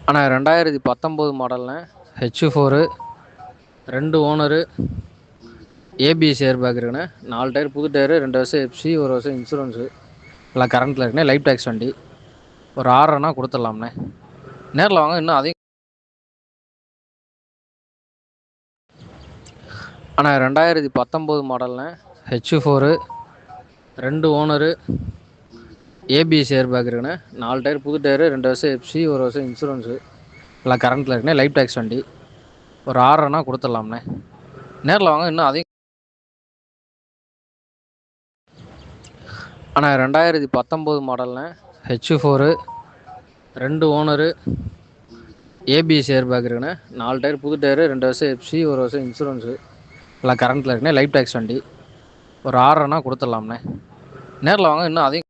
அண்ணா 2019 மாடல்ண்ணே. H4 2 owner, ABS air bag இருக்குண்ணே. 4 tyre புது tyre, 2 வருஷம் எஃப்சி, 1 வருஷம் இன்சூரன்ஸு, எல்லாம் கரண்ட்டில் இருக்குண்ணே. லைஃப் டேக்ஸ் வண்டி. ஒரு 6.5 கொடுத்துடலாம்ண்ணே. நேரில் வாங்க. இன்னும் அதையும் அண்ணா 2019 மாடல்ண்ணே. H4 2 owner, ABS air bag இருக்குண்ணே. 4 டயர் புது டயரு, 2 வருஷம் எஃப்சி, 1 வருஷம் இன்சூரன்ஸு, எல்லாம் கரண்ட்டில் இருக்குண்ணே. லைஃப் டேக்ஸ் வண்டி. ஒரு 6.5 கொடுத்துடலாம்ண்ணே. நேரில் வாங்க. இன்னும் அதையும் அண்ணா 2019 மாடல்ண்ணே. H4 2 owner, ABS air bag இருக்குண்ணே. 4 டயர் புது டயரு, 2 வருஷம் எஃப்சி, 1 வருஷம் இன்சூரன்ஸு, எல்லாம் கரண்ட்டில் இருக்குண்ணே. லைஃப் டேக்ஸ் வண்டி. ஒரு 6.5 கொடுத்துடலாம்ண்ணே. நேரில் வாங்க. இன்னும் அதையும்